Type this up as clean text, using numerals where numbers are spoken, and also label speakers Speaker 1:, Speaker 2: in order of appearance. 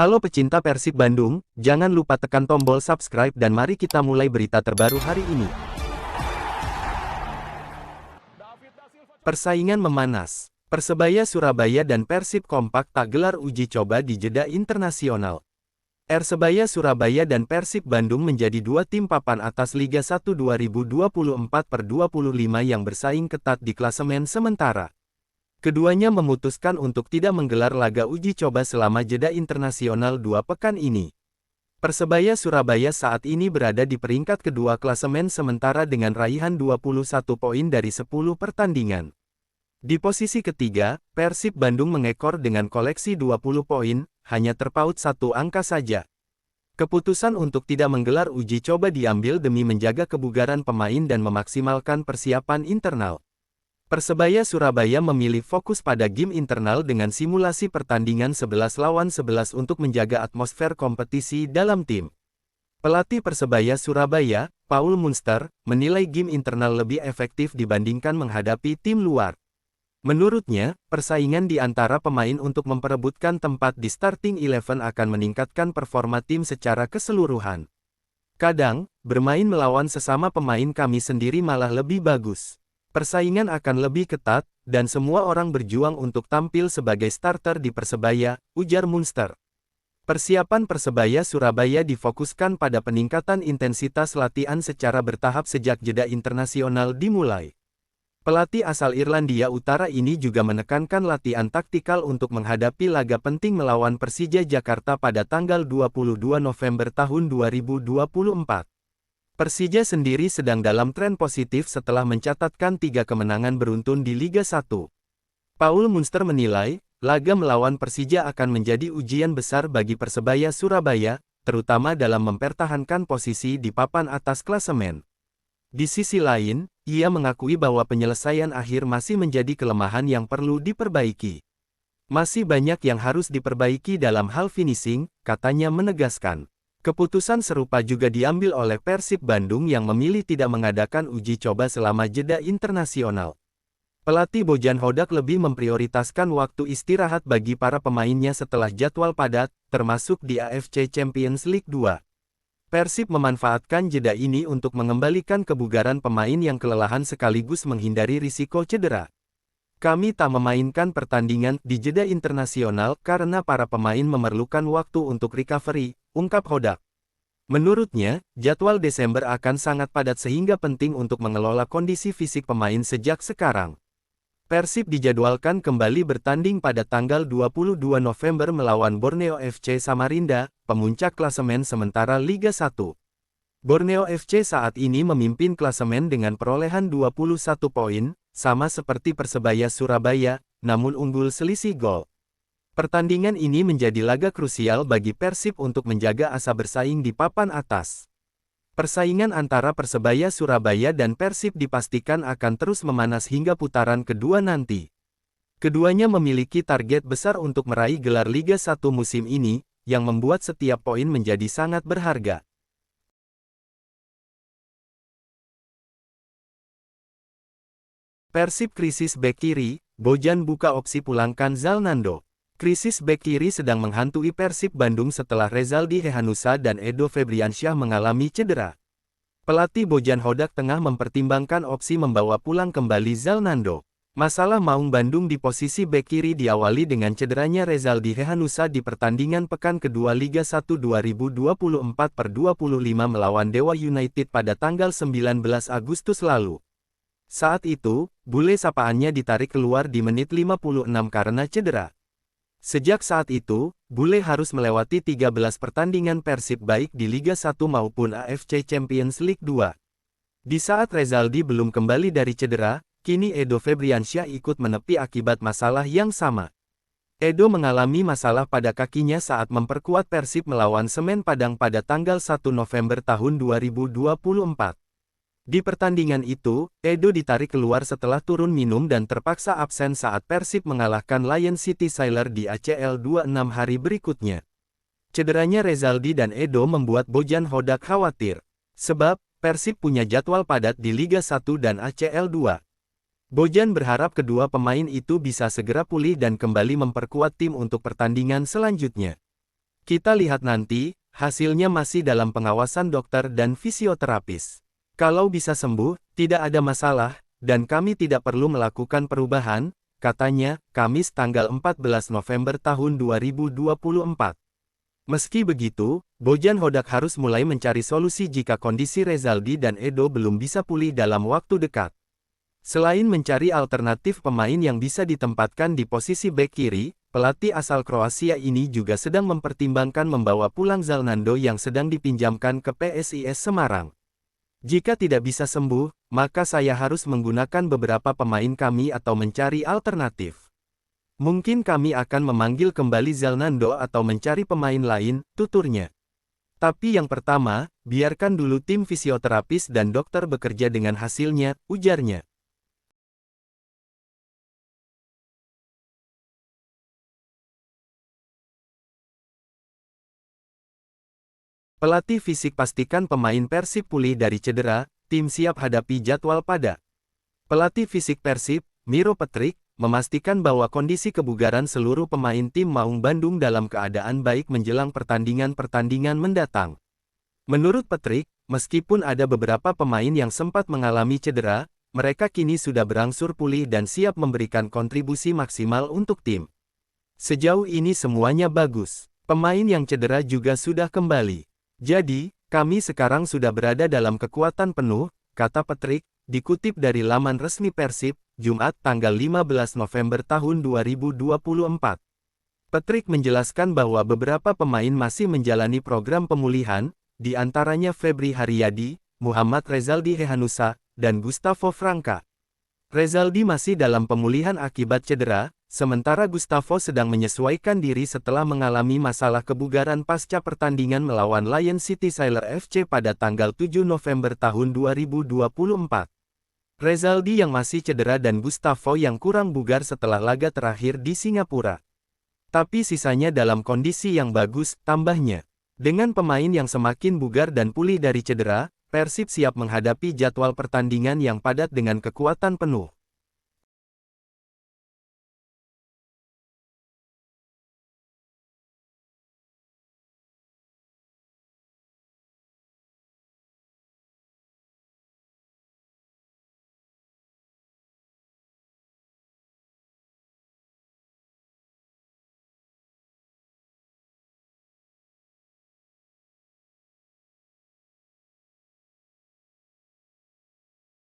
Speaker 1: Halo pecinta Persib Bandung, jangan lupa tekan tombol subscribe dan mari kita mulai berita terbaru hari ini. Persaingan memanas. Persebaya Surabaya dan Persib kompak tak gelar uji coba di jeda internasional. Persebaya Surabaya dan Persib Bandung menjadi dua tim papan atas Liga 1 2024/25 yang bersaing ketat di klasemen sementara. Keduanya memutuskan untuk tidak menggelar laga uji coba selama jeda internasional 2 pekan ini. Persebaya Surabaya saat ini berada di peringkat kedua klasemen sementara dengan raihan 21 poin dari 10 pertandingan. Di posisi ketiga, Persib Bandung mengekor dengan koleksi 20 poin, hanya terpaut satu angka saja. Keputusan untuk tidak menggelar uji coba diambil demi menjaga kebugaran pemain dan memaksimalkan persiapan internal. Persebaya Surabaya memilih fokus pada game internal dengan simulasi pertandingan 11 lawan 11 untuk menjaga atmosfer kompetisi dalam tim. Pelatih Persebaya Surabaya, Paul Munster, menilai game internal lebih efektif dibandingkan menghadapi tim luar. Menurutnya, persaingan di antara pemain untuk memperebutkan tempat di starting 11 akan meningkatkan performa tim secara keseluruhan. Kadang, bermain melawan sesama pemain kami sendiri malah lebih bagus. Persaingan akan lebih ketat, dan semua orang berjuang untuk tampil sebagai starter di Persebaya, ujar Munster. Persiapan Persebaya Surabaya difokuskan pada peningkatan intensitas latihan secara bertahap sejak jeda internasional dimulai. Pelatih asal Irlandia Utara ini juga menekankan latihan taktikal untuk menghadapi laga penting melawan Persija Jakarta pada tanggal 22 November tahun 2024. Persija sendiri sedang dalam tren positif setelah mencatatkan 3 kemenangan beruntun di Liga 1. Paul Munster menilai, laga melawan Persija akan menjadi ujian besar bagi Persebaya Surabaya, terutama dalam mempertahankan posisi di papan atas klasemen. Di sisi lain, ia mengakui bahwa penyelesaian akhir masih menjadi kelemahan yang perlu diperbaiki. Masih banyak yang harus diperbaiki dalam hal finishing, katanya menegaskan. Keputusan serupa juga diambil oleh Persib Bandung yang memilih tidak mengadakan uji coba selama jeda internasional. Pelatih Bojan Hodak lebih memprioritaskan waktu istirahat bagi para pemainnya setelah jadwal padat, termasuk di AFC Champions League 2. Persib memanfaatkan jeda ini untuk mengembalikan kebugaran pemain yang kelelahan sekaligus menghindari risiko cedera. Kami tak memainkan pertandingan di jeda internasional karena para pemain memerlukan waktu untuk recovery, ungkap Hodak. Menurutnya, jadwal Desember akan sangat padat sehingga penting untuk mengelola kondisi fisik pemain sejak sekarang. Persib dijadwalkan kembali bertanding pada tanggal 22 November melawan Borneo FC Samarinda, pemuncak klasemen sementara Liga 1. Borneo FC saat ini memimpin klasemen dengan perolehan 21 poin, sama seperti Persebaya Surabaya, namun unggul selisih gol. Pertandingan ini menjadi laga krusial bagi Persib untuk menjaga asa bersaing di papan atas. Persaingan antara Persebaya Surabaya dan Persib dipastikan akan terus memanas hingga putaran kedua nanti. Keduanya memiliki target besar untuk meraih gelar Liga 1 musim ini, yang membuat setiap poin menjadi sangat berharga. Persib krisis bek kiri, Bojan buka opsi pulangkan Zalnando. Krisis bek kiri sedang menghantui Persib Bandung setelah Rezaldi Hehanussa dan Edo Febriansyah mengalami cedera. Pelatih Bojan Hodak tengah mempertimbangkan opsi membawa pulang kembali Zalnando. Masalah Maung Bandung di posisi bek kiri diawali dengan cederanya Rezaldi Hehanussa di pertandingan pekan kedua Liga 1 2024/25 melawan Dewa United pada tanggal 19 Agustus lalu. Saat itu, bule sapaannya ditarik keluar di menit 56 karena cedera. Sejak saat itu, bule harus melewati 13 pertandingan Persib baik di Liga 1 maupun AFC Champions League 2. Di saat Rezaldi belum kembali dari cedera, kini Edo Febriansyah ikut menepi akibat masalah yang sama. Edo mengalami masalah pada kakinya saat memperkuat Persib melawan Semen Padang pada tanggal 1 November tahun 2024. Di pertandingan itu, Edo ditarik keluar setelah turun minum dan terpaksa absen saat Persib mengalahkan Lion City Sailor di ACL 26 hari berikutnya. Cederanya Rezaldi dan Edo membuat Bojan Hodak khawatir. Sebab, Persib punya jadwal padat di Liga 1 dan ACL 2. Bojan berharap kedua pemain itu bisa segera pulih dan kembali memperkuat tim untuk pertandingan selanjutnya. Kita lihat nanti, hasilnya masih dalam pengawasan dokter dan fisioterapis. Kalau bisa sembuh, tidak ada masalah, dan kami tidak perlu melakukan perubahan, katanya, Kamis tanggal 14 November tahun 2024. Meski begitu, Bojan Hodak harus mulai mencari solusi jika kondisi Rezaldi dan Edo belum bisa pulih dalam waktu dekat. Selain mencari alternatif pemain yang bisa ditempatkan di posisi bek kiri, pelatih asal Kroasia ini juga sedang mempertimbangkan membawa pulang Zalnando yang sedang dipinjamkan ke PSIS Semarang. Jika tidak bisa sembuh, maka saya harus menggunakan beberapa pemain kami atau mencari alternatif. Mungkin kami akan memanggil kembali Zalnando atau mencari pemain lain, tuturnya. Tapi yang pertama, biarkan dulu tim fisioterapis dan dokter bekerja dengan hasilnya, ujarnya. Pelatih fisik pastikan pemain Persib pulih dari cedera, tim siap hadapi jadwal padat. Pelatih fisik Persib, Miro Petrik, memastikan bahwa kondisi kebugaran seluruh pemain tim Maung Bandung dalam keadaan baik menjelang pertandingan-pertandingan mendatang. Menurut Petrik, meskipun ada beberapa pemain yang sempat mengalami cedera, mereka kini sudah berangsur pulih dan siap memberikan kontribusi maksimal untuk tim. Sejauh ini semuanya bagus. Pemain yang cedera juga sudah kembali. Jadi, kami sekarang sudah berada dalam kekuatan penuh, kata Petrik, dikutip dari laman resmi Persib, Jumat tanggal 15 November tahun 2024. Petrik menjelaskan bahwa beberapa pemain masih menjalani program pemulihan, di antaranya Febri Haryadi, Muhammad Rezaldi Hehanusa, dan Gustavo Franca. Rezaldi masih dalam pemulihan akibat cedera, sementara Gustavo sedang menyesuaikan diri setelah mengalami masalah kebugaran pasca pertandingan melawan Lion City Sailor FC pada tanggal 7 November tahun 2024. Rezaldi yang masih cedera dan Gustavo yang kurang bugar setelah laga terakhir di Singapura. Tapi sisanya dalam kondisi yang bagus, tambahnya. Dengan pemain yang semakin bugar dan pulih dari cedera, Persib siap menghadapi jadwal pertandingan yang padat dengan kekuatan penuh.